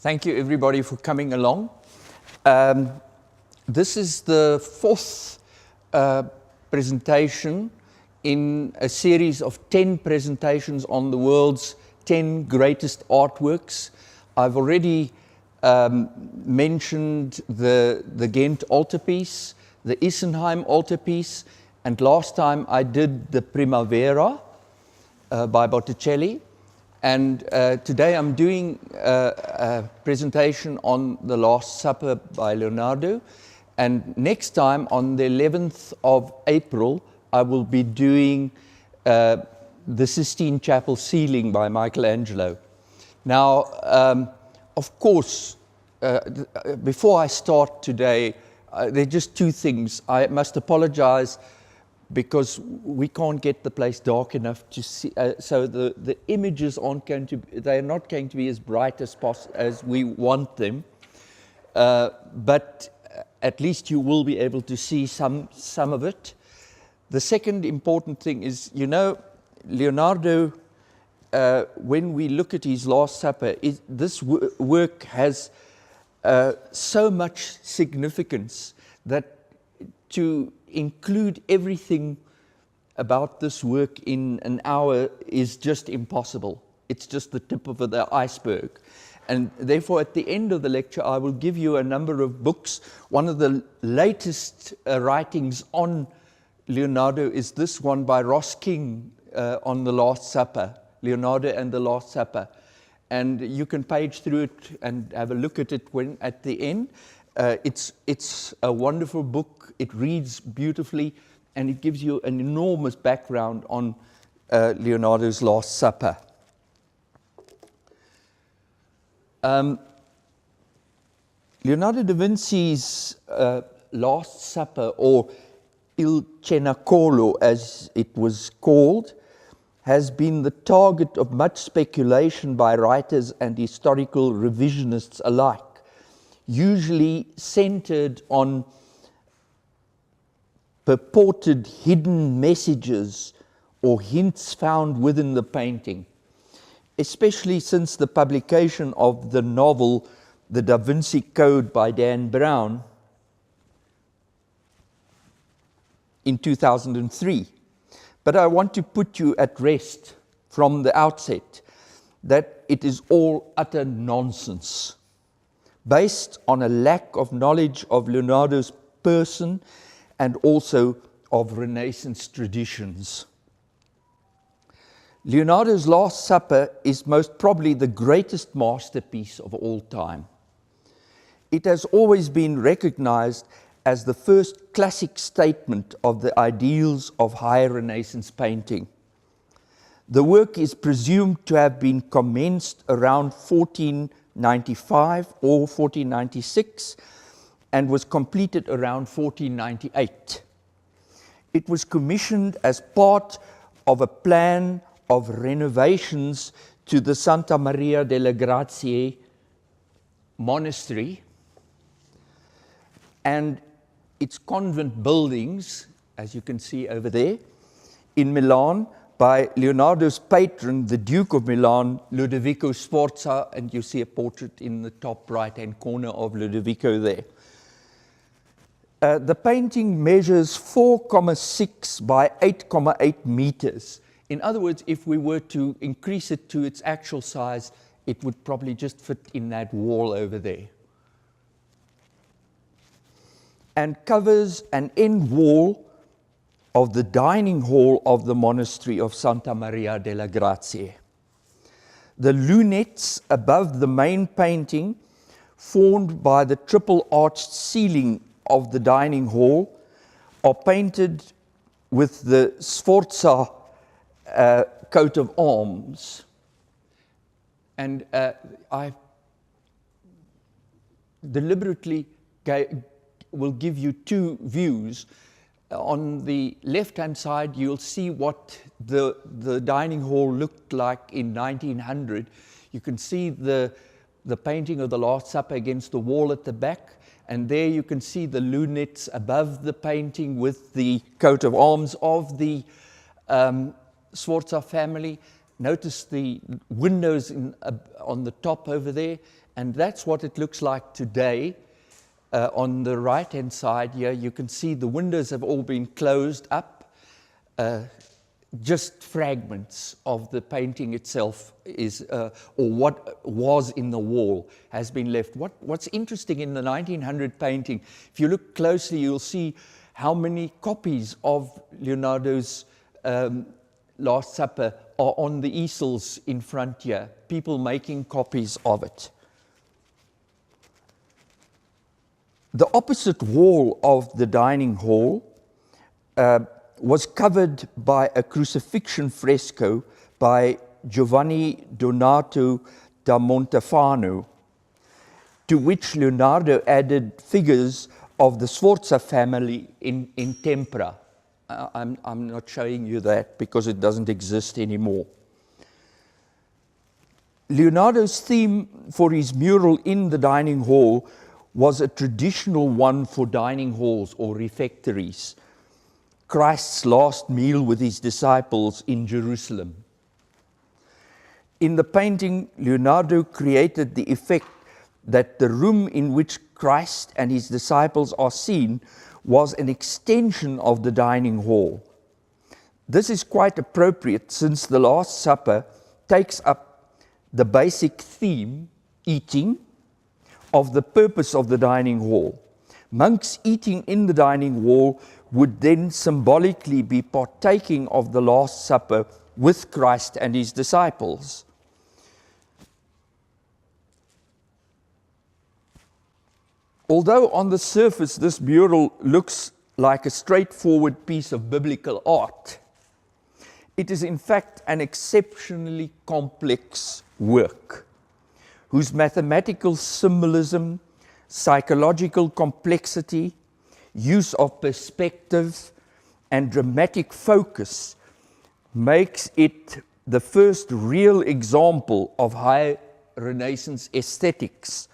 Thank you, everybody, for coming along. This is the fourth presentation in a series of 10 presentations on the world's 10 greatest artworks. I've already mentioned the Ghent altarpiece, the Isenheim altarpiece, and last time I did the Primavera by Botticelli. And today I'm doing a presentation on The Last Supper by Leonardo. And next time, on the 11th of April, I will be doing the Sistine Chapel ceiling by Michelangelo. Now, of course, before I start today, there are just two things. I must apologize because we can't get the place dark enough to see, so the images aren't going to, they are not going to be as bright as we want them, but at least you will be able to see some of it. The second important thing is, you know, Leonardo, when we look at his Last Supper, this work has so much significance that to include everything about this work in an hour is just impossible. It's just the tip of the iceberg. And therefore, at the end of the lecture, I will give you a number of books. One of the latest writings on Leonardo is this one by Ross King on The Last Supper, Leonardo and The Last Supper. And you can page through it and have a look at it at the end. It's a wonderful book. It reads beautifully, and it gives you an enormous background on Leonardo's Last Supper. Leonardo da Vinci's Last Supper, or Il Cenacolo as it was called, has been the target of much speculation by writers and historical revisionists alike, usually centered on purported hidden messages or hints found within the painting, especially since the publication of the novel The Da Vinci Code by Dan Brown in 2003. But I want to put you at rest from the outset that it is all utter nonsense, based on a lack of knowledge of Leonardo's person and also of Renaissance traditions. Leonardo's Last Supper is most probably the greatest masterpiece of all time. It has always been recognized as the first classic statement of the ideals of high Renaissance painting. The work is presumed to have been commenced around 1495 or 1496 and was completed around 1498. It was commissioned as part of a plan of renovations to the Santa Maria delle Grazie monastery and its convent buildings, as you can see over there, in Milan by Leonardo's patron, the Duke of Milan, Ludovico Sforza, and you see a portrait in the top right-hand corner of Ludovico there. The painting measures 4,6 by 8,8 meters. In other words, if we were to increase it to its actual size, it would probably just fit in that wall over there. And covers an end wall of the dining hall of the monastery of Santa Maria delle Grazie. The lunettes above the main painting, formed by the triple-arched ceiling of the dining hall, are painted with the Sforza coat of arms. And I deliberately will give you two views. On the left-hand side, you'll see what the dining hall looked like in 1900. You can see the painting of the Last Supper against the wall at the back. And there you can see the lunettes above the painting with the coat of arms of the Sforza family. notice the windows on the top over there, and that's what it looks like today. On the right-hand side here, you can see the windows have all been closed up. Just fragments of the painting itself is, or what was in the wall has been left. What's interesting in the 1900 painting, if you look closely, you'll see how many copies of Leonardo's Last Supper are on the easels in front here, people making copies of it. The opposite wall of the dining hall was covered by a crucifixion fresco by Giovanni Donato da Montefano, to which Leonardo added figures of the Sforza family in tempera. I'm not showing you that because it doesn't exist anymore. Leonardo's theme for his mural in the dining hall was a traditional one for dining halls or refectories, Christ's last meal with his disciples in Jerusalem. In the painting, Leonardo created the effect that the room in which Christ and his disciples are seen was an extension of the dining hall. This is quite appropriate since the Last Supper takes up the basic theme, eating, of the purpose of the dining hall. Monks eating in the dining hall would then symbolically be partaking of the Last Supper with Christ and his disciples. Although on the surface this mural looks like a straightforward piece of biblical art, it is in fact an exceptionally complex work, whose mathematical symbolism, psychological complexity, use of perspective, and dramatic focus makes it the first real example of high Renaissance aesthetics.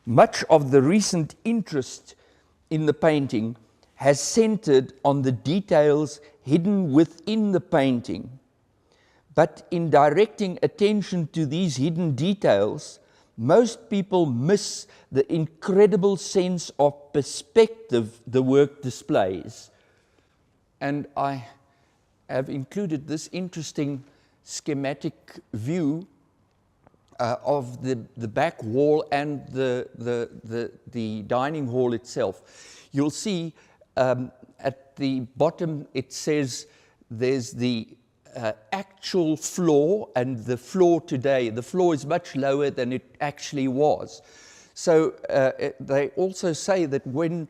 Much of the recent interest in the painting has centered on the details hidden within the painting. But in directing attention to these hidden details, most people miss the incredible sense of perspective the work displays. And I have included this interesting schematic view of the back wall and the dining hall itself. You'll see at the bottom it says there's the actual floor and the floor today. The floor is much lower than it actually was. So they also say that when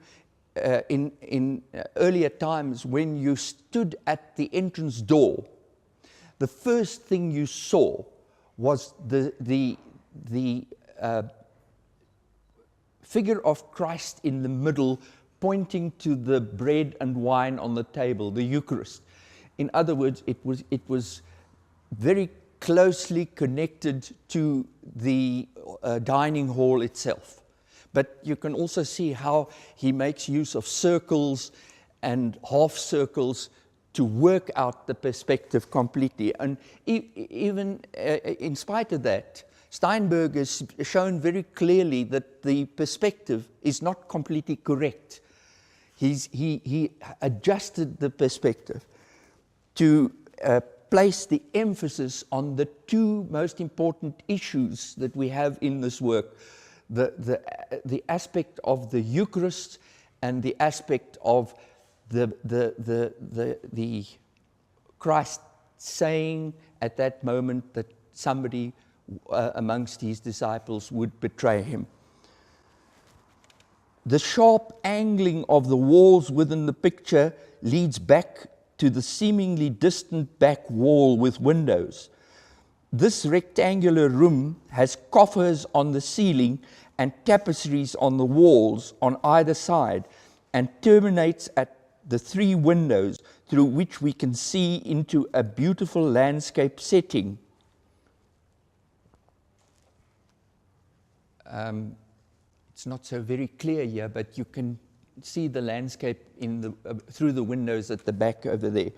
in earlier times, when you stood at the entrance door, the first thing you saw was the figure of Christ in the middle, pointing to the bread and wine on the table, the Eucharist. In other words, it was very closely connected to the dining hall itself. But you can also see how he makes use of circles and half circles to work out the perspective completely. And even in spite of that, Steinberg has shown very clearly that the perspective is not completely correct. He adjusted the perspective to place the emphasis on the two most important issues that we have in this work, the aspect of the Eucharist and the aspect of the Christ saying at that moment that somebody amongst his disciples would betray him. The sharp angling of the walls within the picture leads back to the seemingly distant back wall with windows. This rectangular room has coffers on the ceiling and tapestries on the walls on either side, and terminates at the three windows through which we can see into a beautiful landscape setting. It's not so very clear here, but you can see the landscape through the windows at the back over there.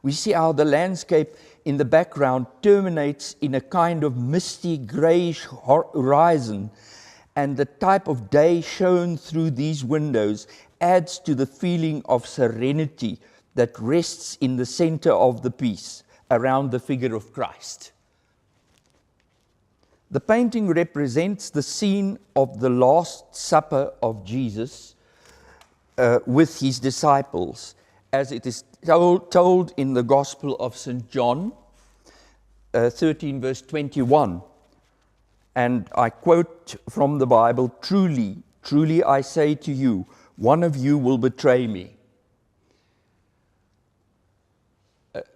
We see how the landscape in the background terminates in a kind of misty greyish horizon, and the type of day shown through these windows adds to the feeling of serenity that rests in the center of the piece around the figure of Christ. The painting represents the scene of the Last Supper of Jesus with his disciples, as it is told in the Gospel of St. John 13, verse 21. And I quote from the Bible, "Truly, truly I say to you, one of you will betray me."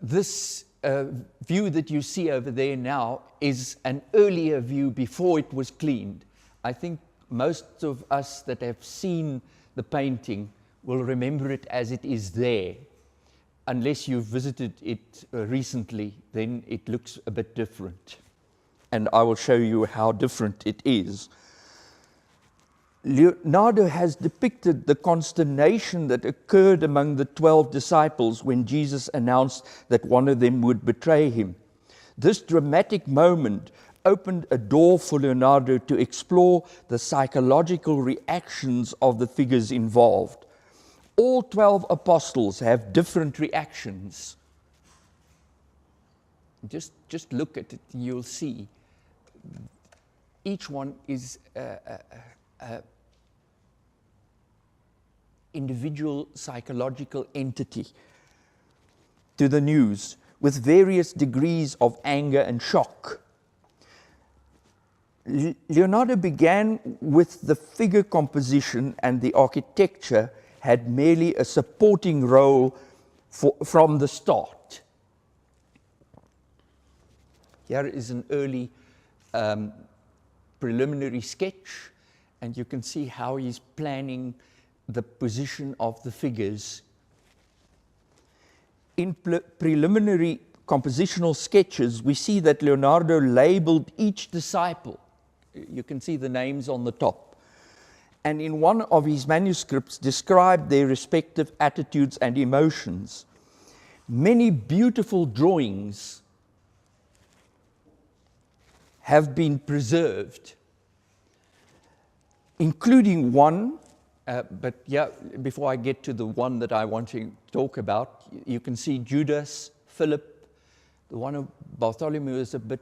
This view that you see over there now is an earlier view before it was cleaned. I think most of us that have seen the painting will remember it as it is there. Unless you've visited it recently, then it looks a bit different. And I will show you how different it is. Leonardo has depicted the consternation that occurred among the 12 disciples when Jesus announced that one of them would betray him. This dramatic moment opened a door for Leonardo to explore the psychological reactions of the figures involved. All 12 apostles have different reactions. Just look at it, you'll see. Each one is a individual psychological entity to the news, with various degrees of anger and shock. Leonardo began with the figure composition, and the architecture had merely a supporting role from the start. Here is an early preliminary sketch, and you can see how he's planning the position of the figures. In preliminary compositional sketches, we see that Leonardo labeled each disciple. You can see the names on the top. And in one of his manuscripts described their respective attitudes and emotions. Many beautiful drawings have been preserved, including one, but yeah, before I get to the one that I want to talk about, you can see Judas, Philip. The one of Bartholomew is a bit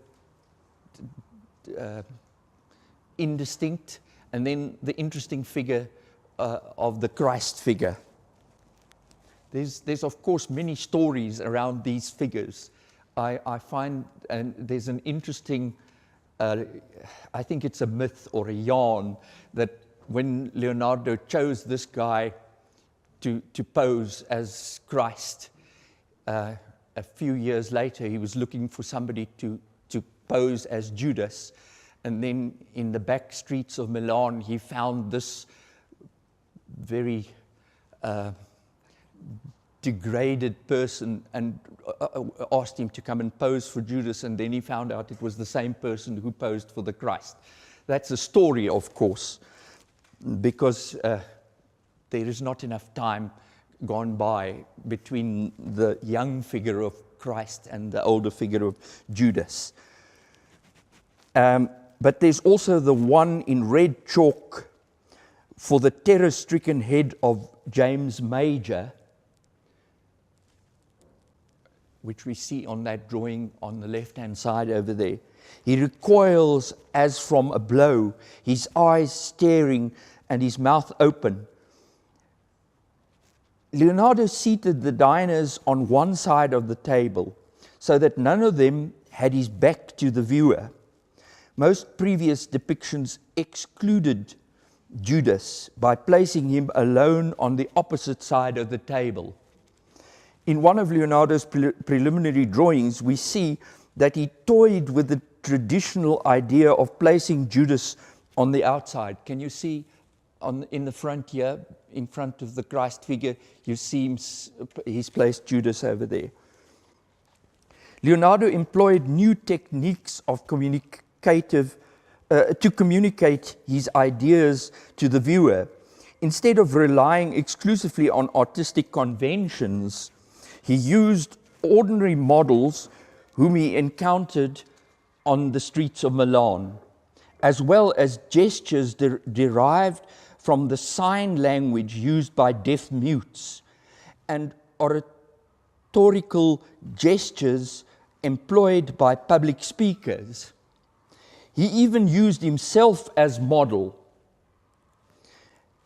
indistinct, and then the interesting figure of the Christ figure. There's of course many stories around these figures. I find, and there's an interesting, I think it's a myth or a yarn, that when Leonardo chose this guy to pose as Christ, a few years later he was looking for somebody to pose as Judas. And then in the back streets of Milan, he found this very degraded person and asked him to come and pose for Judas, and then he found out it was the same person who posed for the Christ. That's a story, of course, because there is not enough time gone by between the young figure of Christ and the older figure of Judas. But there's also the one in red chalk for the terror-stricken head of James Major, which we see on that drawing on the left-hand side over there. He recoils as from a blow, his eyes staring and his mouth open. Leonardo seated the diners on one side of the table so that none of them had his back to the viewer. Most previous depictions excluded Judas by placing him alone on the opposite side of the table. In one of Leonardo's preliminary drawings, we see that he toyed with the traditional idea of placing Judas on the outside. Can you see in the front here, in front of the Christ figure, you see he's placed Judas over there. Leonardo employed new techniques of to communicate his ideas to the viewer. Instead of relying exclusively on artistic conventions, he used ordinary models whom he encountered on the streets of Milan, as well as gestures derived from the sign language used by deaf mutes and oratorical gestures employed by public speakers. He even used himself as model.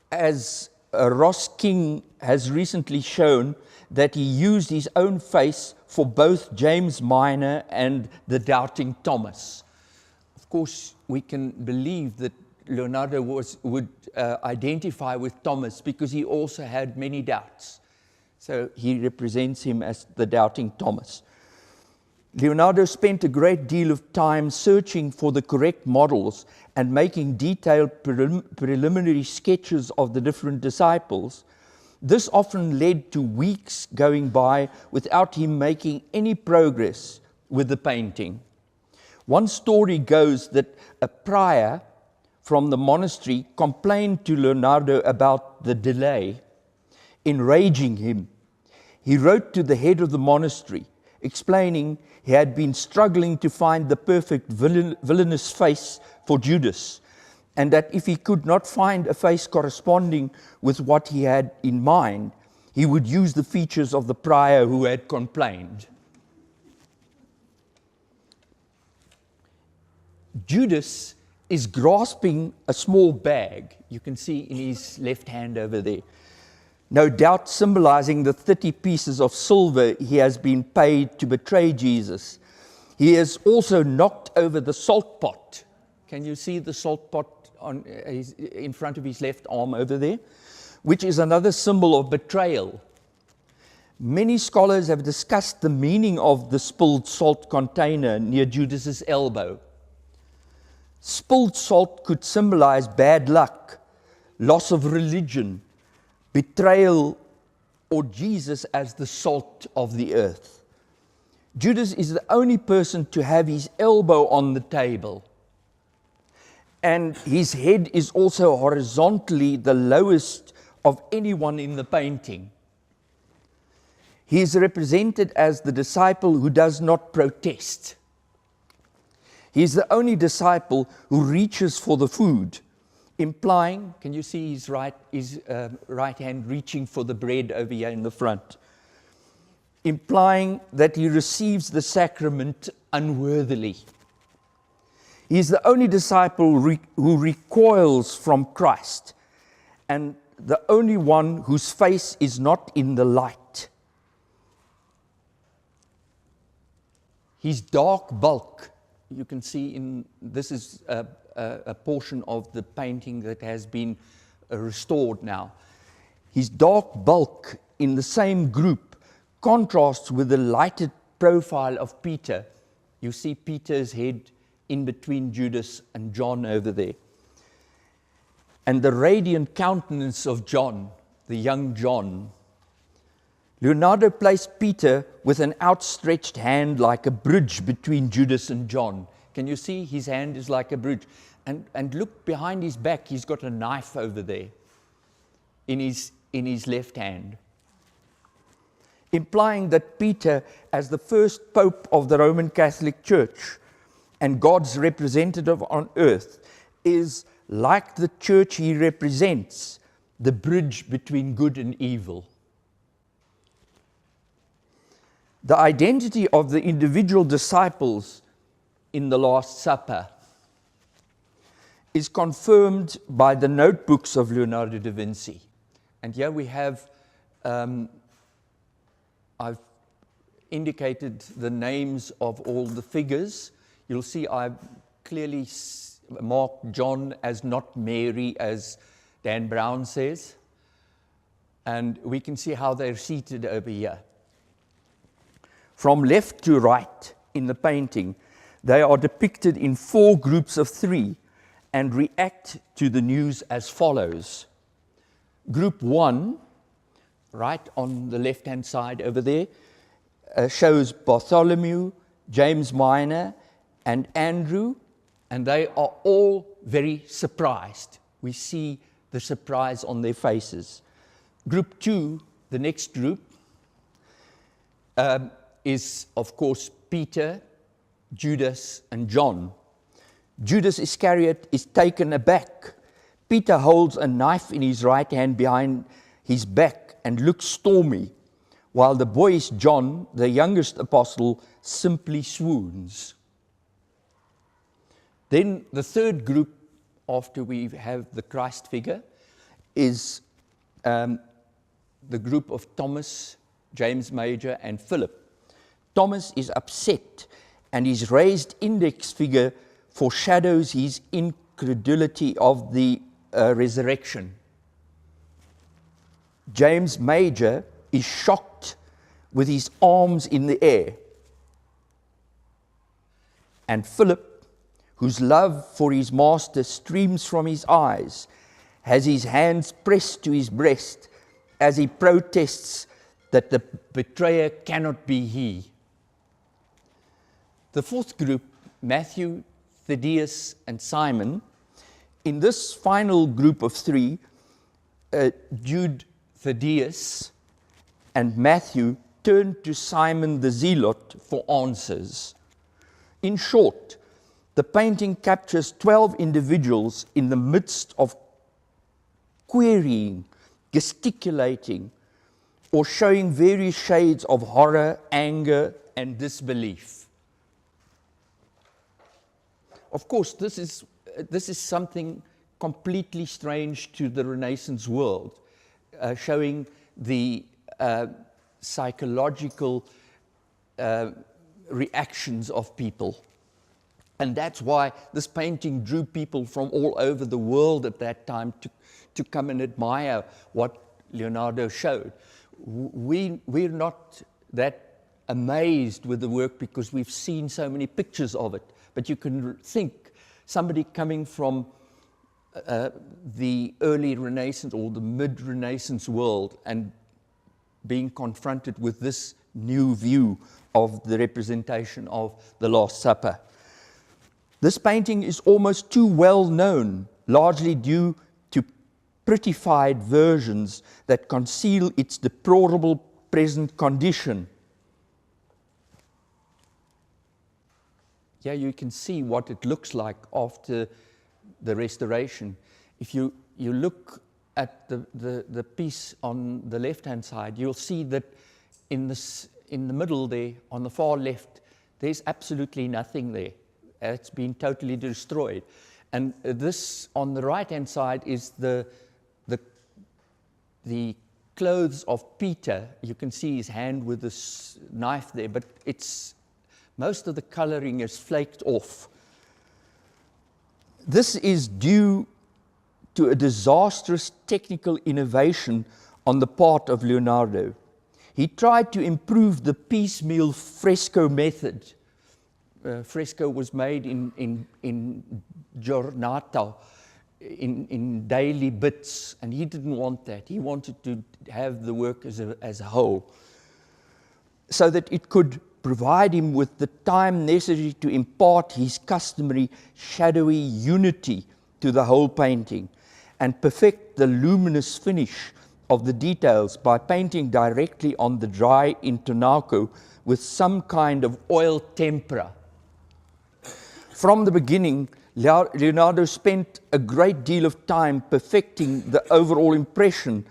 As Ross King has recently shown, that he used his own face for both James Minor and the doubting Thomas. Of course, we can believe that Leonardo would identify with Thomas because he also had many doubts. So he represents him as the doubting Thomas. Leonardo spent a great deal of time searching for the correct models and making detailed preliminary sketches of the different disciples. This often led to weeks going by without him making any progress with the painting. One story goes that a prior from the monastery complained to Leonardo about the delay. Enraging him, he wrote to the head of the monastery, explaining he had been struggling to find the perfect villainous face for Judas, and that if he could not find a face corresponding with what he had in mind, he would use the features of the prior who had complained. Judas is grasping a small bag. You can see in his left hand over there. No doubt symbolizing the 30 pieces of silver he has been paid to betray Jesus. He has also knocked over the salt pot. Can you see the salt pot in front of his left arm over there? Which is another symbol of betrayal. Many scholars have discussed the meaning of the spilled salt container near Judas's elbow. Spilled salt could symbolize bad luck, loss of religion, betrayal, or Jesus as the salt of the earth. Judas is the only person to have his elbow on the table. And his head is also horizontally the lowest of anyone in the painting. He is represented as the disciple who does not protest. He is the only disciple who reaches for the food, implying, can you see his right hand reaching for the bread over here in the front, implying that he receives the sacrament unworthily. He is the only disciple who recoils from Christ, and the only one whose face is not in the light. His dark bulk, you can see this is a portion of the painting that has been restored now. His dark bulk in the same group contrasts with the lighted profile of Peter. You see Peter's head in between Judas and John over there. And the radiant countenance of John, the young John. Leonardo placed Peter with an outstretched hand like a bridge between Judas and John. Can you see his hand is like a bridge? And look behind his back, he's got a knife over there in his left hand. Implying that Peter, as the first pope of the Roman Catholic Church and God's representative on earth, is like the church he represents, the bridge between good and evil. The identity of the individual disciples in the Last Supper is confirmed by the notebooks of Leonardo da Vinci. And here we have, I've indicated the names of all the figures. You'll see I've clearly marked John as not Mary, as Dan Brown says. And we can see how they're seated over here. From left to right in the painting, they are depicted in 4 groups of 3 and react to the news as follows. Group 1, right on the left-hand side over there, shows Bartholomew, James Minor, and Andrew, and they are all very surprised. We see the surprise on their faces. Group 2, the next group, is, of course, Peter, Judas, and John. Judas Iscariot is taken aback. Peter holds a knife in his right hand behind his back and looks stormy, while the boyish John, the youngest apostle, simply swoons. Then the third group, after we have the Christ figure, is the group of Thomas, James Major, and Philip. Thomas is upset, and his raised index finger foreshadows his incredulity of the resurrection. James Major is shocked with his arms in the air. And Philip, whose love for his master streams from his eyes, has his hands pressed to his breast as he protests that the betrayer cannot be he. The fourth group, Matthew, Thaddeus, and Simon. In this final group of three, Jude, Thaddeus, and Matthew turn to Simon the Zealot for answers. In short, the painting captures 12 individuals in the midst of querying, gesticulating, or showing various shades of horror, anger, and disbelief. Of course, this is something completely strange to the Renaissance world, showing the psychological reactions of people. And that's why this painting drew people from all over the world at that time to come and admire what Leonardo showed. We're not that amazed with the work because we've seen so many pictures of it. But you can think somebody coming from the early Renaissance or the mid-Renaissance world and being confronted with this new view of the representation of the Last Supper. This painting is almost too well known, largely due to prettified versions that conceal its deplorable present condition. Yeah, you can see what it looks like after the restoration. If you look at the piece on the left-hand side, you'll see that in the middle there, on the far left, there's absolutely nothing there. It's been totally destroyed. And this, on the right-hand side, is the clothes of Peter. You can see his hand with this knife there, but most of the coloring is flaked off. This is due to a disastrous technical innovation on the part of Leonardo. He tried to improve the piecemeal fresco method. Fresco was made in giornata, in daily bits, and he didn't want that. He wanted to have the work as a whole, so that it could provide him with the time necessary to impart his customary shadowy unity to the whole painting and perfect the luminous finish of the details by painting directly on the dry intonaco with some kind of oil tempera. From the beginning, Leonardo spent a great deal of time perfecting the overall impression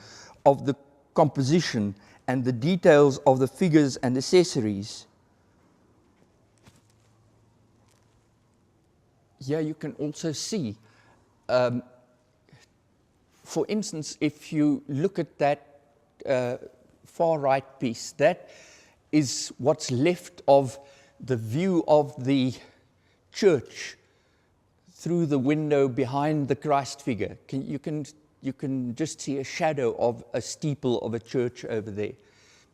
of the composition and the details of the figures and accessories. Here you can also see, for instance, if you look at that far right piece, that is what's left of the view of the church through the window behind the Christ figure. You can just see a shadow of a steeple of a church over there.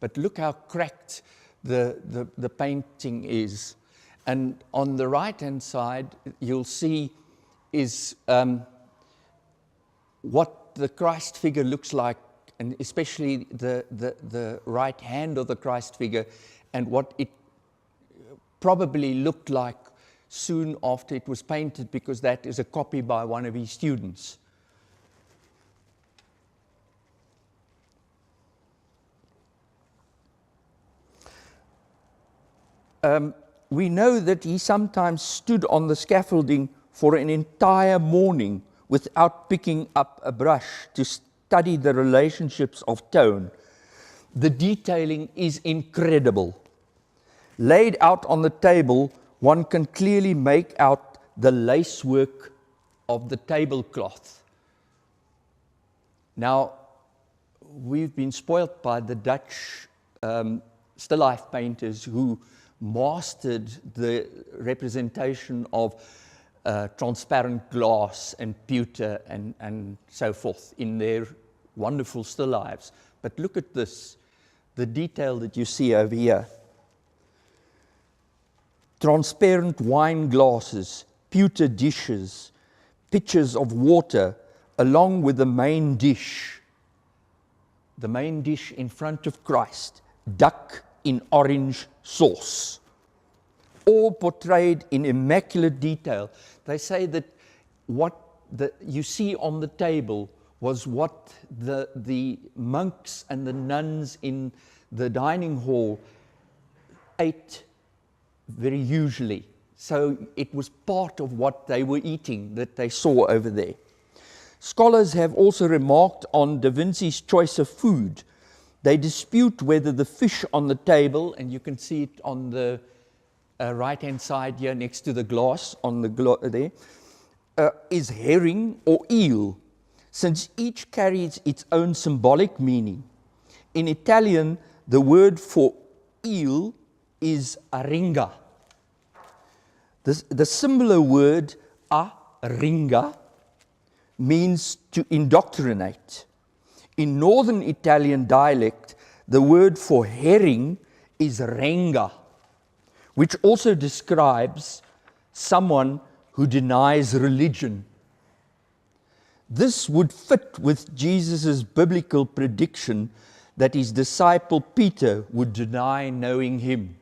But look how cracked the painting is. And on the right-hand side, you'll see is what the Christ figure looks like, and especially the right hand of the Christ figure, and what it probably looked like soon after it was painted, because that is a copy by one of his students. we know that he sometimes stood on the scaffolding for an entire morning without picking up a brush to study the relationships of tone. The detailing is incredible. Laid out on the table, one can clearly make out the lacework of the tablecloth. Now, we've been spoilt by the Dutch still life painters who mastered the representation of transparent glass and pewter and so forth in their wonderful still lifes. But look at this, the detail that you see over here. Transparent wine glasses, pewter dishes, pitchers of water, along with the main dish. The main dish in front of Christ, duck in orange sauce. All portrayed in immaculate detail. They say that what you see on the table was what the monks and the nuns in the dining hall ate very usually. So it was part of what they were eating that they saw over there. Scholars have also remarked on Da Vinci's choice of food. They dispute whether the fish on the table, and you can see it on the right-hand side here next to the glass on the is herring or eel, since each carries its own symbolic meaning. In Italian, the word for eel is aringa. The similar word aringa means to indoctrinate. In northern Italian dialect, the word for herring is renga, which also describes someone who denies religion. This would fit with Jesus' biblical prediction that his disciple Peter would deny knowing him.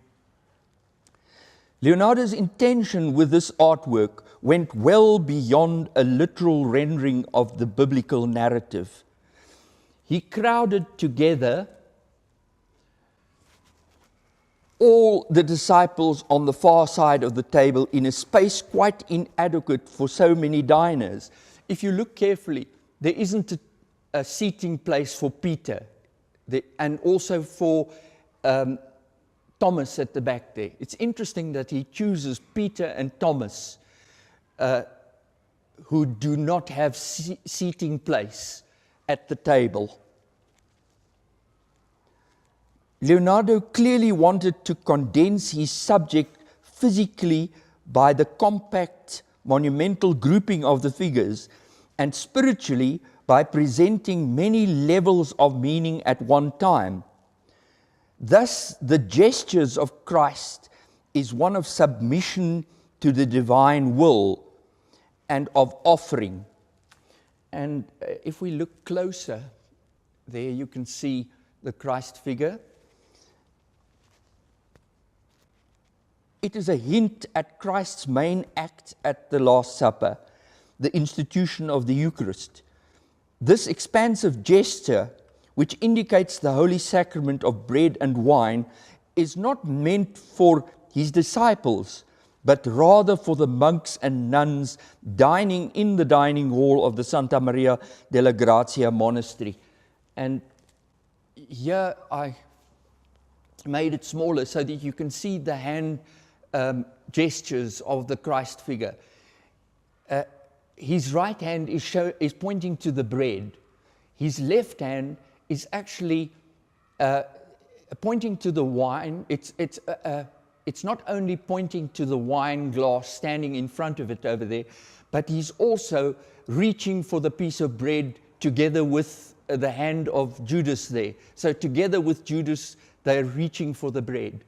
Leonardo's intention with this artwork went well beyond a literal rendering of the biblical narrative. He crowded together all the disciples on the far side of the table in a space quite inadequate for so many diners. If you look carefully, there isn't a seating place for Peter and also for Thomas at the back there. It's interesting that he chooses Peter and Thomas who do not have seating place at the table. Leonardo clearly wanted to condense his subject physically by the compact, monumental grouping of the figures, and spiritually by presenting many levels of meaning at one time. Thus, the gestures of Christ is one of submission to the divine will and of offering. And if we look closer, there you can see the Christ figure. It is a hint at Christ's main act at the Last Supper, the institution of the Eucharist. This expansive gesture, which indicates the holy sacrament of bread and wine, is not meant for his disciples, but rather for the monks and nuns dining in the dining hall of the Santa Maria della Grazia monastery. And here I made it smaller so that you can see the hand gestures of the Christ figure. His right hand is pointing to the bread. His left hand is actually pointing to the wine. It's not only pointing to the wine glass standing in front of it over there, but he's also reaching for the piece of bread together with the hand of Judas there. So together with Judas, they're reaching for the bread.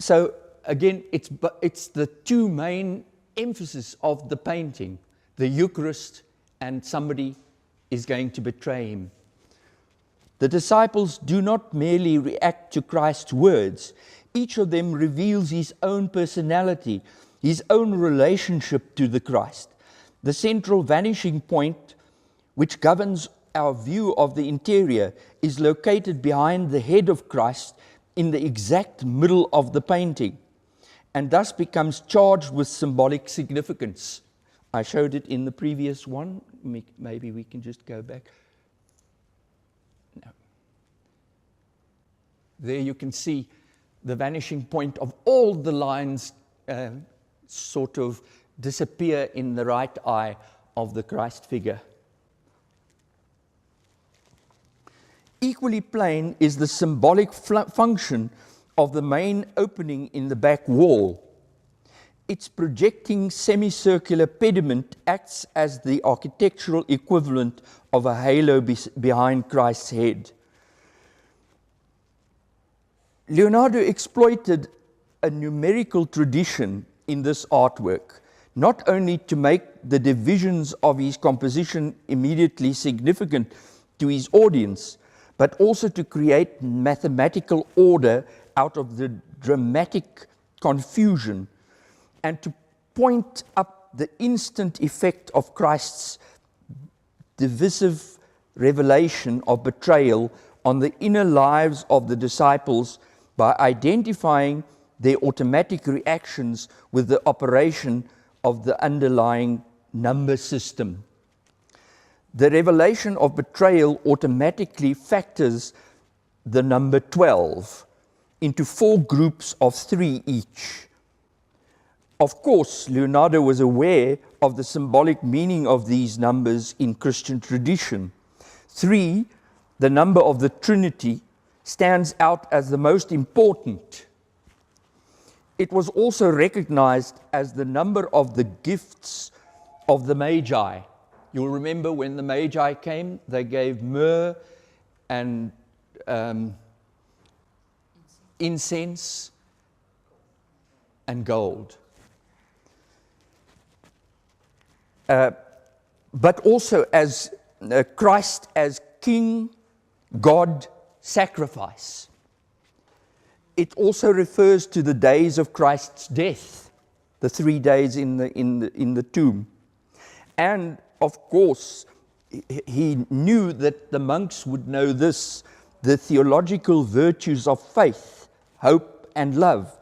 So again, it's the two main emphasis of the painting, the Eucharist and somebody is going to betray him. The disciples do not merely react to Christ's words. Each of them reveals his own personality, his own relationship to the Christ. The central vanishing point, which governs our view of the interior, is located behind the head of Christ in the exact middle of the painting, and thus becomes charged with symbolic significance. I showed it in the previous one. Maybe we can just go back. No. There you can see the vanishing point of all the lines sort of disappear in the right eye of the Christ figure. Equally plain is the symbolic function of the main opening in the back wall. Its projecting semicircular pediment acts as the architectural equivalent of a halo behind Christ's head. Leonardo exploited a numerical tradition in this artwork, not only to make the divisions of his composition immediately significant to his audience, but also to create mathematical order out of the dramatic confusion, and to point up the instant effect of Christ's divisive revelation of betrayal on the inner lives of the disciples by identifying their automatic reactions with the operation of the underlying number system. The revelation of betrayal automatically factors the number 12 into 4 groups of 3 each. Of course, Leonardo was aware of the symbolic meaning of these numbers in Christian tradition. 3, the number of the Trinity, stands out as the most important. It was also recognized as the number of the gifts of the Magi. You'll remember when the Magi came, they gave myrrh and incense and gold. But also as Christ as King, God, sacrifice. It also refers to the days of Christ's death, the 3 days in the tomb. And of course, he knew that the monks would know this, the theological virtues of faith, hope, and love.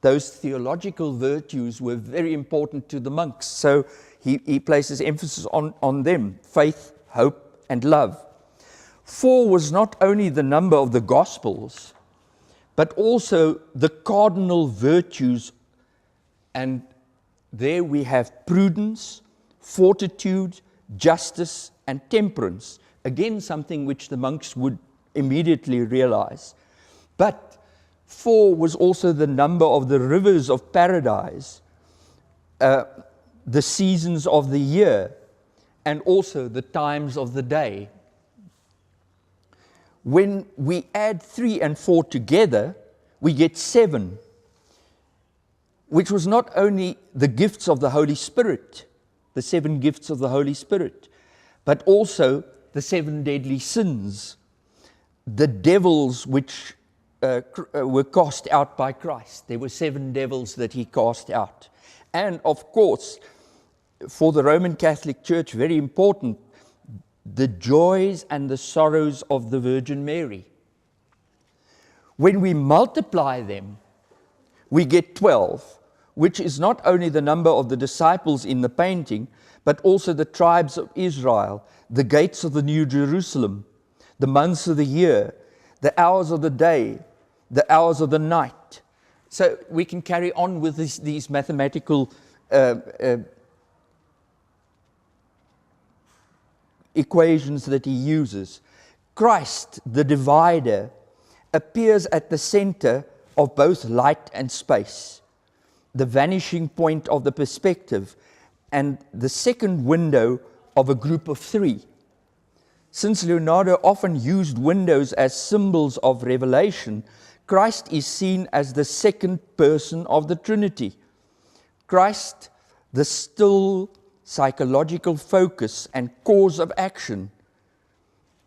Those theological virtues were very important to the monks, so he places emphasis on them, faith, hope, and love. 4 was not only the number of the Gospels, but also the cardinal virtues, and there we have prudence, fortitude, justice, and temperance. Again, something which the monks would immediately realize. But 4 was also the number of the rivers of paradise, the seasons of the year, and also the times of the day. When we add 3 and 4 together, we get 7, which was not only the gifts of the Holy Spirit, the 7 gifts of the Holy Spirit, but also the 7 deadly sins, the devils which were cast out by Christ. There were 7 devils that he cast out. And of course, for the Roman Catholic Church, very important, the joys and the sorrows of the Virgin Mary. When we multiply them, we get 12, which is not only the number of the disciples in the painting, but also the tribes of Israel, the gates of the New Jerusalem, the months of the year, the hours of the day, the hours of the night. So we can carry on with these mathematical equations that he uses. Christ, the divider, appears at the center of both light and space, the vanishing point of the perspective, and the second window of a group of 3. Since Leonardo often used windows as symbols of revelation, Christ is seen as the second person of the Trinity. Christ, the still psychological focus and cause of action,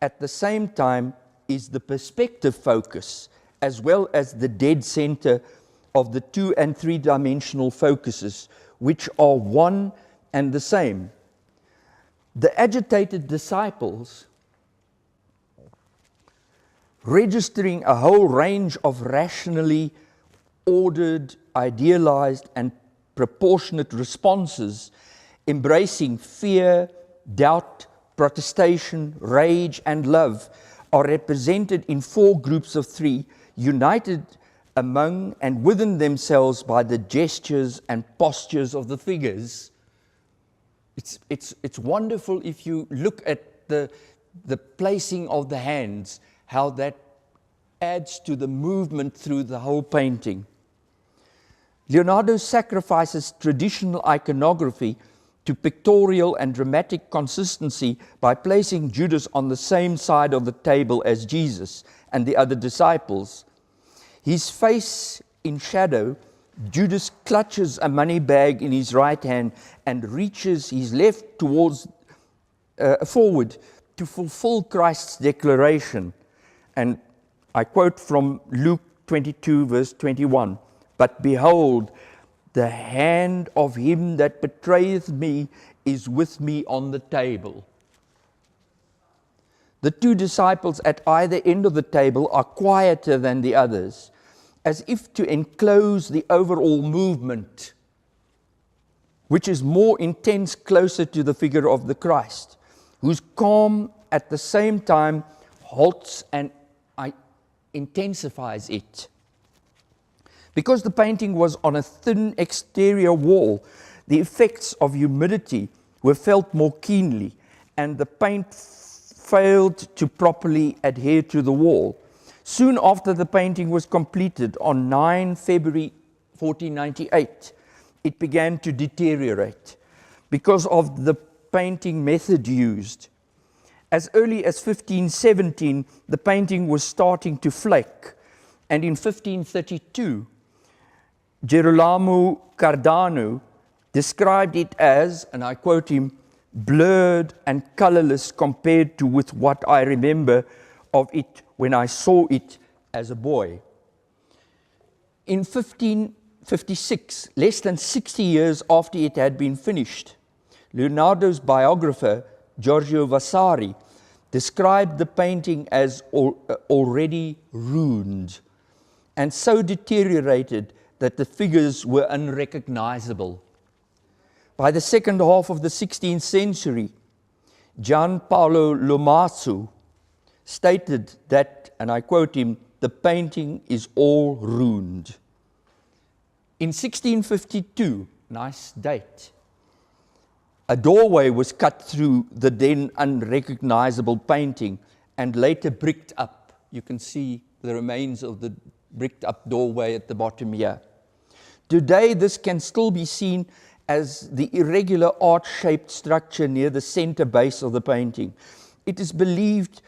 at the same time is the perspective focus, as well as the dead center of the 2- and 3-dimensional focuses, which are one and the same. The agitated disciples registering a whole range of rationally ordered, idealized, and proportionate responses, embracing fear, doubt, protestation, rage, and love, are represented in 4 groups of 3, united among and within themselves by the gestures and postures of the figures. It's wonderful if you look at the placing of the hands, how that adds to the movement through the whole painting. Leonardo sacrifices traditional iconography to pictorial and dramatic consistency by placing Judas on the same side of the table as Jesus and the other disciples. His face in shadow, Judas clutches a money bag in his right hand and reaches his left towards forward to fulfill Christ's declaration. And I quote from Luke 22, verse 21, "But behold, the hand of him that betrayeth me is with me on the table." The 2 disciples at either end of the table are quieter than the others, as if to enclose the overall movement, which is more intense closer to the figure of the Christ, whose calm at the same time halts and intensifies it. Because the painting was on a thin exterior wall, the effects of humidity were felt more keenly, and the paint failed to properly adhere to the wall. Soon after the painting was completed, on 9 February 1498, it began to deteriorate because of the painting method used. As early as 1517, the painting was starting to flake, and in 1532, Girolamo Cardano described it as, and I quote him, "blurred and colorless compared to with what I remember of it when I saw it as a boy." In 1556, less than 60 years after it had been finished, Leonardo's biographer, Giorgio Vasari, described the painting as already ruined and so deteriorated that the figures were unrecognizable. By the second half of the 16th century, Gianpaolo Lomasu stated that, and I quote him, "the painting is all ruined." In 1652, nice date, a doorway was cut through the then unrecognizable painting and later bricked up. You can see the remains of the bricked up doorway at the bottom here. Today, this can still be seen as the irregular arch-shaped structure near the center base of the painting. It is believed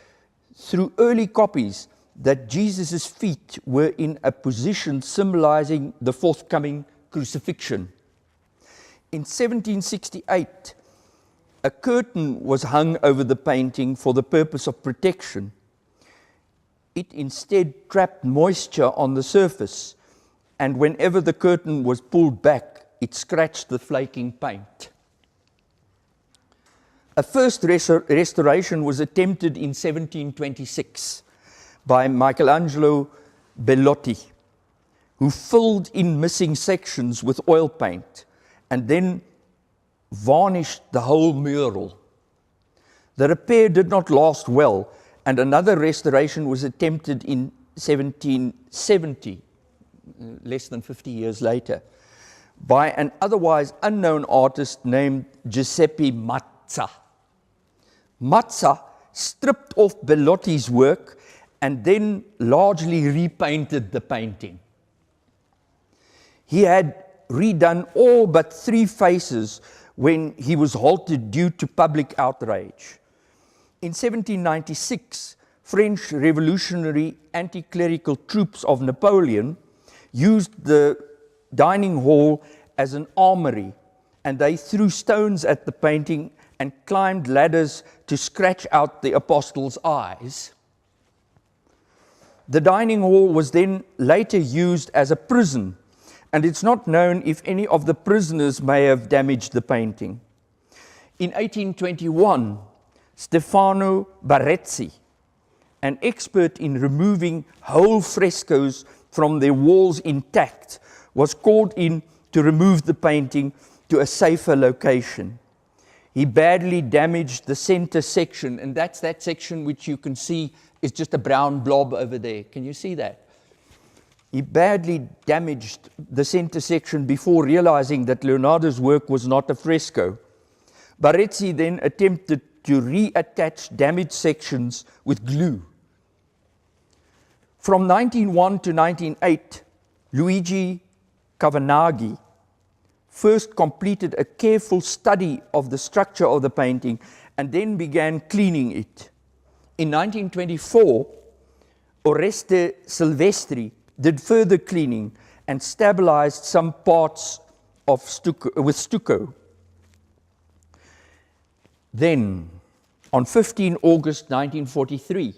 through early copies that Jesus' feet were in a position symbolizing the forthcoming crucifixion. In 1768, a curtain was hung over the painting for the purpose of protection. It instead trapped moisture on the surface, and whenever the curtain was pulled back, it scratched the flaking paint. A first restoration was attempted in 1726 by Michelangelo Bellotti, who filled in missing sections with oil paint and then varnished the whole mural. The repair did not last well, and another restoration was attempted in 1770, less than 50 years later, by an otherwise unknown artist named Giuseppe Mazza. Mazza stripped off Bellotti's work and then largely repainted the painting. He had redone all but 3 faces when he was halted due to public outrage. In 1796, French revolutionary anti-clerical troops of Napoleon used the dining hall as an armory, and they threw stones at the painting and climbed ladders to scratch out the apostles' eyes. The dining hall was then later used as a prison, and it's not known if any of the prisoners may have damaged the painting. In 1821, Stefano Barezzi an expert in removing whole frescoes from their walls intact, was called in to remove the painting to a safer location. He badly damaged the center section, and that's that section which you can see is just a brown blob over there. Can you see that? He badly damaged the center section before realizing that Leonardo's work was not a fresco. Barezzi then attempted to reattach damaged sections with glue. From 1901 to 1908, Luigi Cavanaghi first completed a careful study of the structure of the painting and then began cleaning it. In 1924, Oreste Silvestri did further cleaning and stabilized some parts of with stucco. Then, on 15 August 1943,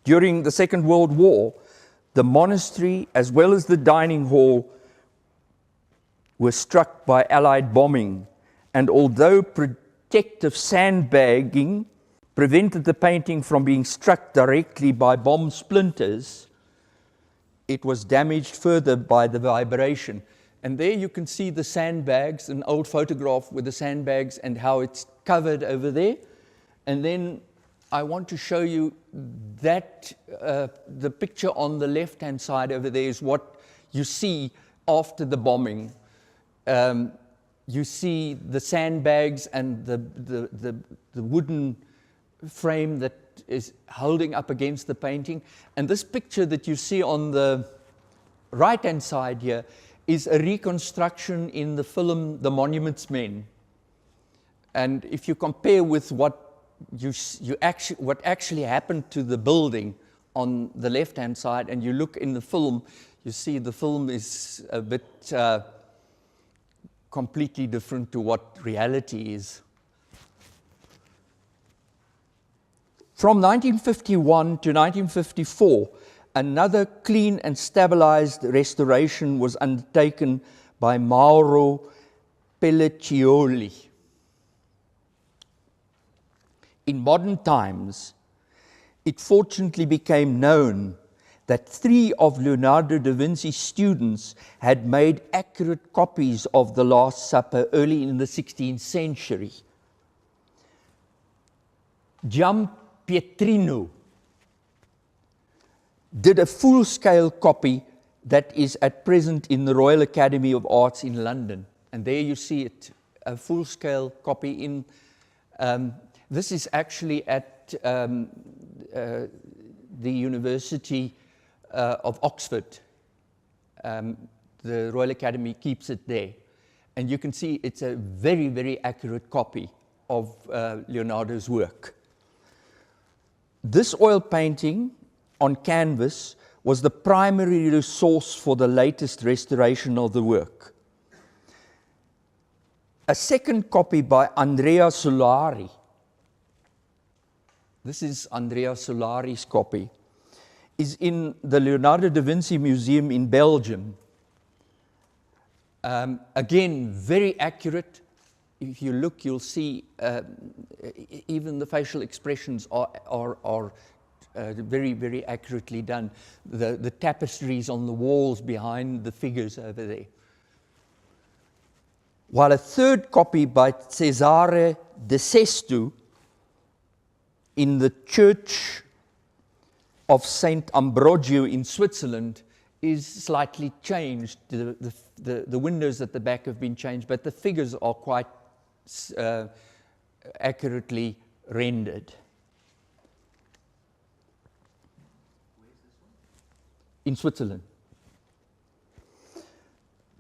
during the Second World War, the monastery as well as the dining hall were struck by Allied bombing, and although protective sandbagging prevented the painting from being struck directly by bomb splinters, it was damaged further by the vibration. And there you can see the sandbags, an old photograph with the sandbags and how it's covered over there. And then I want to show you that the picture on the left-hand side over there is what you see after the bombing. You see the sandbags and the wooden frame that is holding up against the painting. And this picture that you see on the right-hand side here is a reconstruction in the film The Monuments Men. And if you compare with what actually happened to the building on the left-hand side, and you look in the film, you see the film is a bit completely different to what reality is. From 1951 to 1954, another clean and stabilized restoration was undertaken by Mauro Pelliccioli. In modern times, it fortunately became known that 3 of Leonardo da Vinci's students had made accurate copies of the Last Supper early in the 16th century. Giampietrino did a full-scale copy that is at present in the Royal Academy of Arts in London. And there you see it, a full-scale copy in... this is actually at the University of Oxford. The Royal Academy keeps it there. And you can see it's a very, very accurate copy of Leonardo's work. This oil painting on canvas was the primary resource for the latest restoration of the work. A second copy by Andrea Solari, this is Andrea Solari's copy, is in the Leonardo da Vinci Museum in Belgium. Again, very accurate. If you look, you'll see even the facial expressions are very, very accurately done. The tapestries on the walls behind the figures over there. While a third copy by Cesare de Sesto in the Church of St. Ambrogio in Switzerland is slightly changed. The windows at the back have been changed, but the figures are quite accurately rendered. In Switzerland.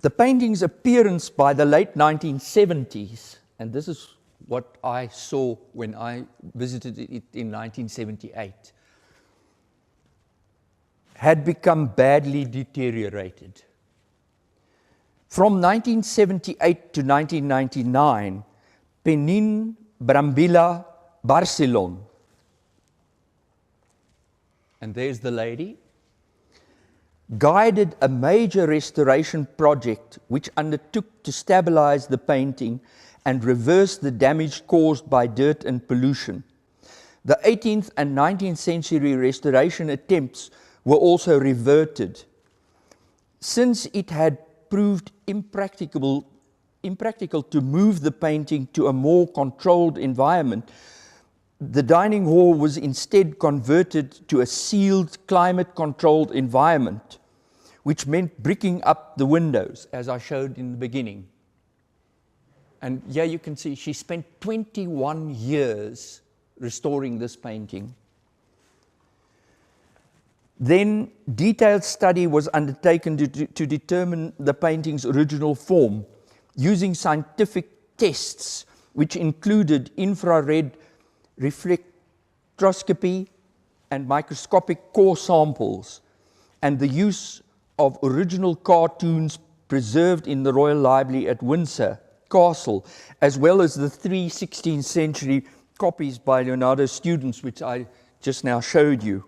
The painting's appearance by the late 1970s, and this is what I saw when I visited it in 1978, had become badly deteriorated. From 1978 to 1999, Penin Brambilla Barcelon, and there's the lady, guided a major restoration project which undertook to stabilize the painting and reverse the damage caused by dirt and pollution. The 18th and 19th century restoration attempts were also reverted. Since it had proved impractical to move the painting to a more controlled environment, the dining hall was instead converted to a sealed, climate-controlled environment, which meant bricking up the windows, as I showed in the beginning. And here you can see she spent 21 years restoring this painting. Then detailed study was undertaken to determine the painting's original form, using scientific tests which included infrared reflectroscopy and microscopic core samples, and the use of original cartoons preserved in the Royal Library at Windsor Castle, as well as the 3 16th century copies by Leonardo's students, which I just now showed you.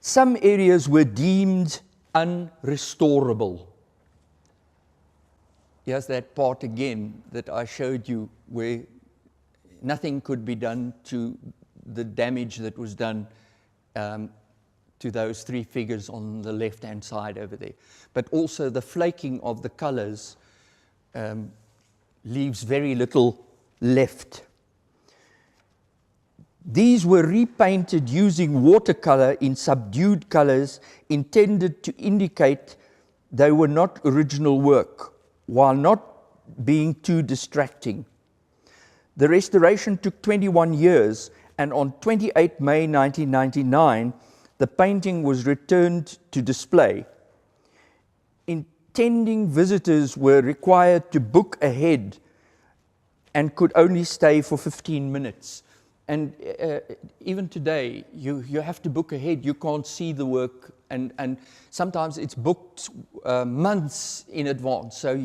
Some areas were deemed unrestorable. Here's that part again that I showed you where nothing could be done to the damage that was done to those 3 figures on the left-hand side over there. But also the flaking of the colors leaves very little left. These were repainted using watercolor in subdued colors intended to indicate they were not original work, while not being too distracting. The restoration took 21 years, and on 28 May 1999, the painting was returned to display. Intending visitors were required to book ahead and could only stay for 15 minutes. And even today, you have to book ahead. You can't see the work, and sometimes it's booked months in advance. So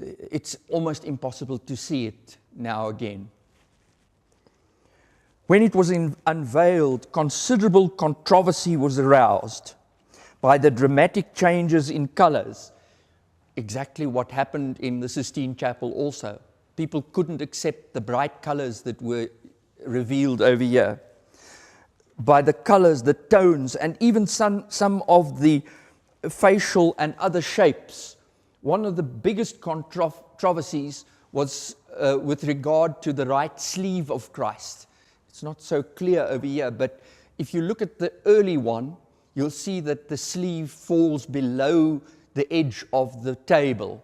it's almost impossible to see it now again. When it was unveiled, considerable controversy was aroused by the dramatic changes in colors. Exactly what happened in the Sistine Chapel also. People couldn't accept the bright colors that were revealed over here. By the colors, the tones, and even some of the facial and other shapes. One of the biggest controversies was with regard to the right sleeve of Christ. It's not so clear over here, but if you look at the early one, you'll see that the sleeve falls below the edge of the table.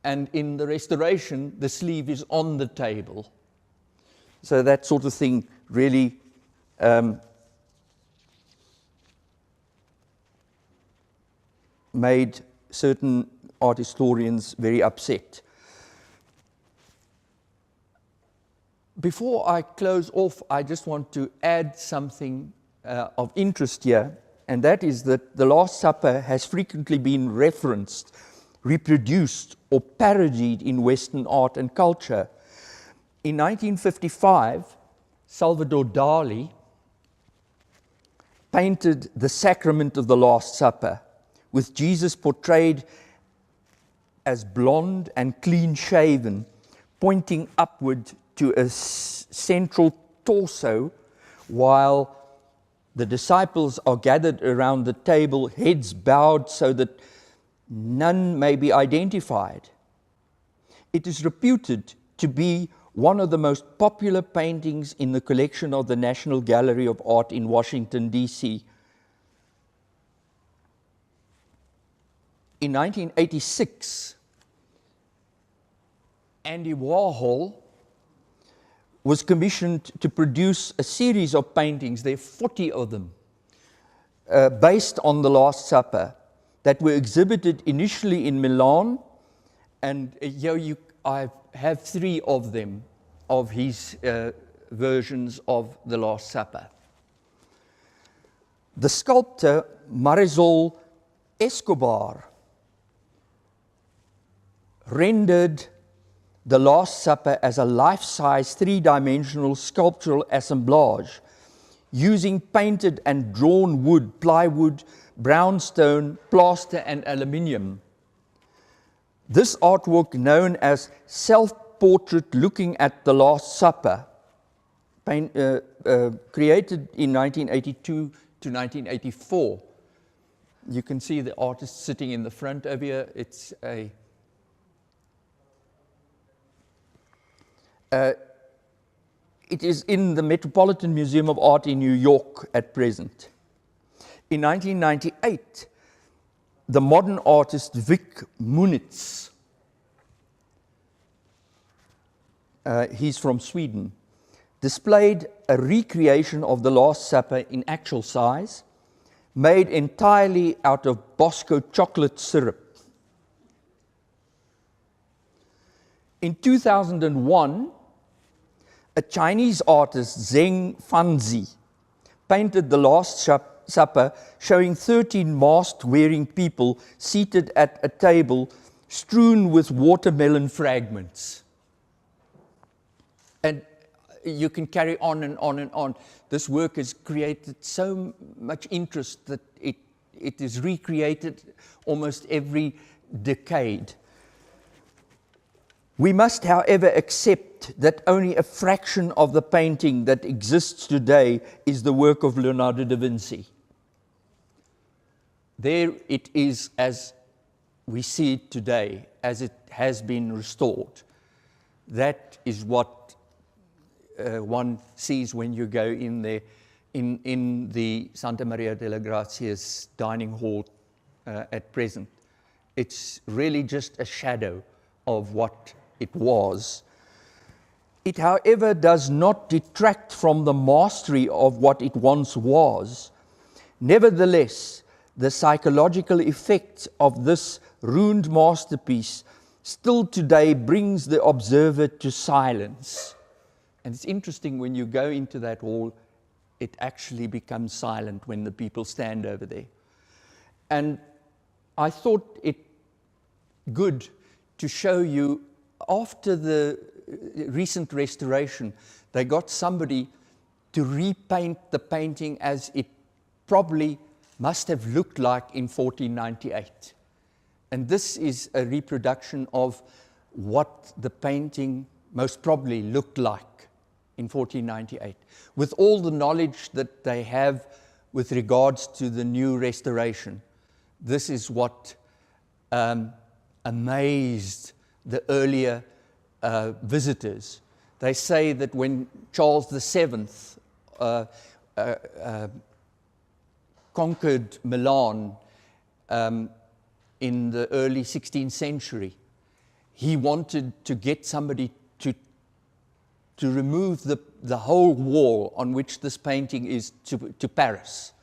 And in the restoration, the sleeve is on the table. So that sort of thing really made certain art historians very upset. Before I close off, I just want to add something of interest here, and that is that the Last Supper has frequently been referenced, reproduced, or parodied in Western art and culture. In 1955, Salvador Dali painted The Sacrament of the Last Supper, with Jesus portrayed as blonde and clean-shaven, pointing upward to a central torso, while the disciples are gathered around the table, heads bowed so that none may be identified. It is reputed to be one of the most popular paintings in the collection of the National Gallery of Art in Washington, D.C. In 1986, Andy Warhol was commissioned to produce a series of paintings, there are 40 of them, based on the Last Supper, that were exhibited initially in Milan, and here I have 3 of them, of his versions of the Last Supper. The sculptor Marisol Escobar rendered the Last Supper as a life-size, 3-dimensional sculptural assemblage using painted and drawn wood, plywood, brownstone, plaster, and aluminium. This artwork, known as self-portrait looking at the Last Supper, created in 1982 to 1984. You can see the artist sitting in the front over here. It's a it is in the Metropolitan Museum of Art in New York at present. In 1998, the modern artist Vic Munitz, he's from Sweden, displayed a recreation of the Last Supper in actual size, made entirely out of Bosco chocolate syrup. In 2001, a Chinese artist, Zheng Fanzi, painted the Last Supper, showing 13 mask-wearing people seated at a table strewn with watermelon fragments. And you can carry on and on and on. This work has created so much interest that it is recreated almost every decade. We must, however, accept that only a fraction of the painting that exists today is the work of Leonardo da Vinci. There it is as we see it today, as it has been restored. That is what one sees when you go in there, in the Santa Maria delle Grazia's dining hall at present. It's really just a shadow of what it was. It, however, does not detract from the mastery of what it once was. Nevertheless, the psychological effect of this ruined masterpiece still today brings the observer to silence. And it's interesting, when you go into that hall, it actually becomes silent when the people stand over there. And I thought it good to show you, after the recent restoration, they got somebody to repaint the painting as it probably must have looked like in 1498. And this is a reproduction of what the painting most probably looked like in 1498, with all the knowledge that they have with regards to the new restoration. This is what amazed the earlier visitors. They say that when Charles VII conquered Milan in the early 16th century, he wanted to get somebody to remove the whole wall on which this painting is to Paris,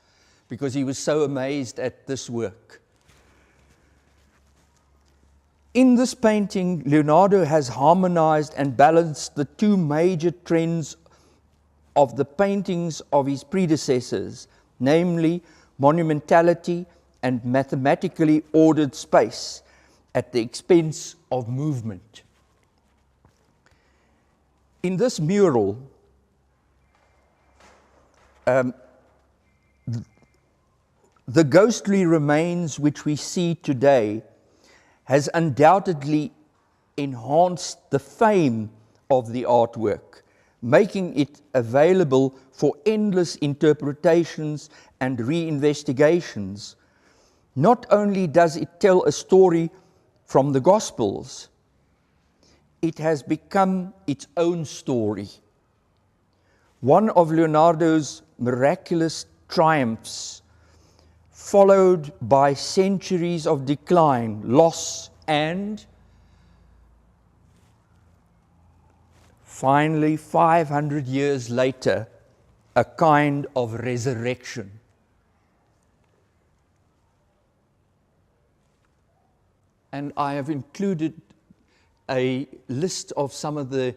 because he was so amazed at this work. In this painting, Leonardo has harmonized and balanced the two major trends of the paintings of his predecessors, namely monumentality and mathematically ordered space at the expense of movement. In this mural, the ghostly remains which we see today has undoubtedly enhanced the fame of the artwork, making it available for endless interpretations and reinvestigations. Not only does it tell a story from the Gospels, it has become its own story. One of Leonardo's miraculous triumphs, followed by centuries of decline, loss, and finally, 500 years later, a kind of resurrection. And I have included a list of some of the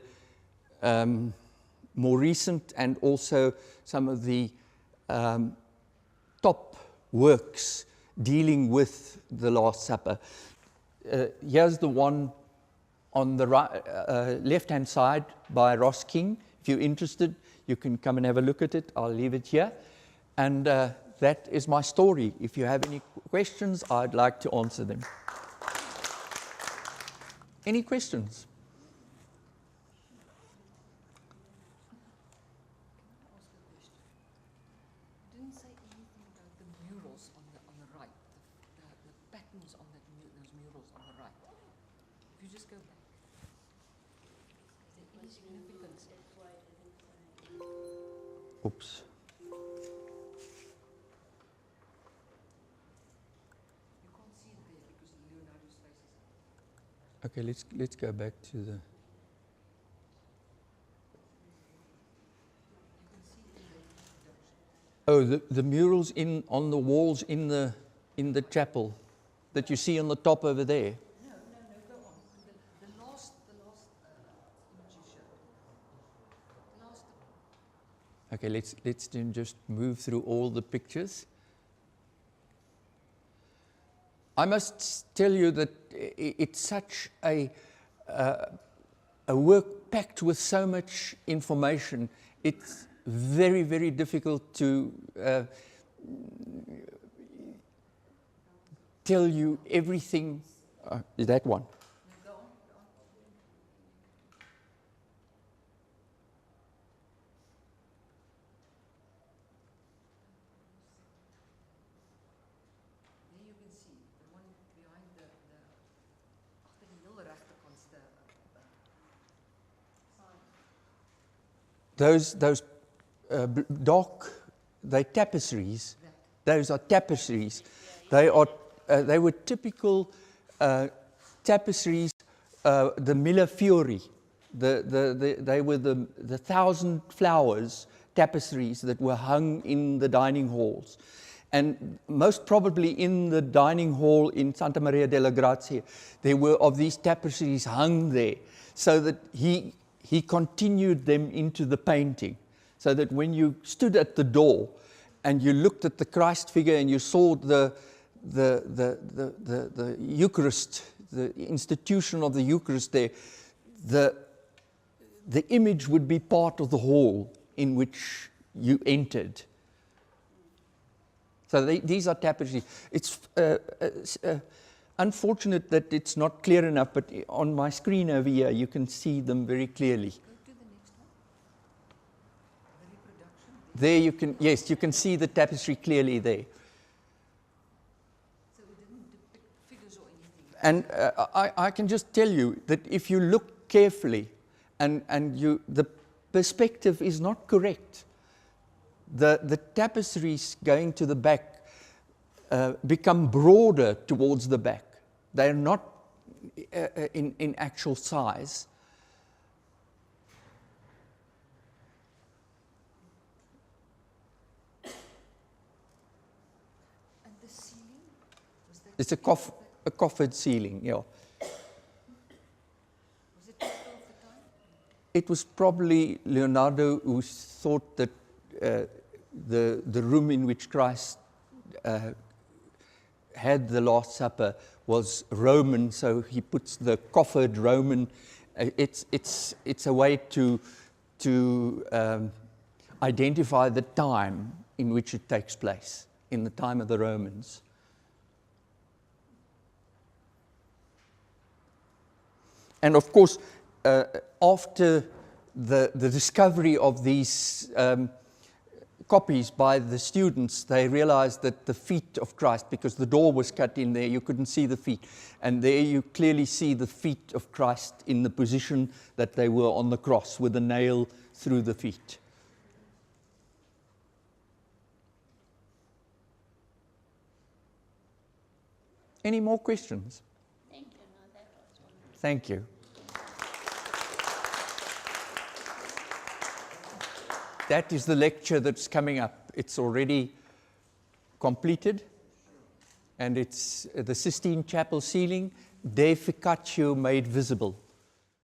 more recent and also some of the top works dealing with the Last Supper. Here's the one on the right, left-hand side by Ross King. If you're interested, you can come and have a look at it. I'll leave it here. And that is my story. If you have any questions, I'd like to answer them. Any questions? you just go back. Is there any significance? Oops. You can't see it there because Leonardo's face is up. Okay, let's go back to the. You can see it in the introduction. Oh, the murals on the walls in the chapel that you see on the top over there. No, go on. The last image you showed. Last. Okay, let's then just move through all the pictures. I must tell you that it's such a work packed with so much information. It's very, very difficult to tell you everything. That one. Go on. There you can see the one behind the agter die heel regterkant sign. Those dark, they're tapestries. Those are tapestries. They were typical tapestries, the Millefiori. They were the 1,000 flowers tapestries that were hung in the dining halls. And most probably in the dining hall in Santa Maria della Grazie, there were of these tapestries hung there, so that he continued them into the painting, so that when you stood at the door and you looked at the Christ figure and you saw the Eucharist, the institution of the Eucharist there, the image would be part of the hall in which you entered. So these are tapestries. It's unfortunate that it's not clear enough, but on my screen over here you can see them very clearly. Go to the next one. The reproduction. There you can, yes, you can see the tapestry clearly there. So it didn't depict figures or anything. And I can just tell you that if you look carefully and the perspective is not correct, the tapestries going to the back become broader towards the back. They're not in actual size. And the ceiling? Was that It's a coffered ceiling, yeah. Was it typical of the time? It was probably Leonardo who thought that the room in which Christ had the Last Supper was Roman, so he puts the coffered Roman. It's a way to identify the time in which it takes place, in the time of the Romans. And of course, after the discovery of these copies by the students, they realized that the feet of Christ, because the door was cut in there, you couldn't see the feet. And there you clearly see the feet of Christ in the position that they were on the cross, with a nail through the feet. Any more questions? Thank you. No, that was wonderful. Thank you. That is the lecture that's coming up. It's already completed, and it's the Sistine Chapel ceiling, De Ficatio made visible.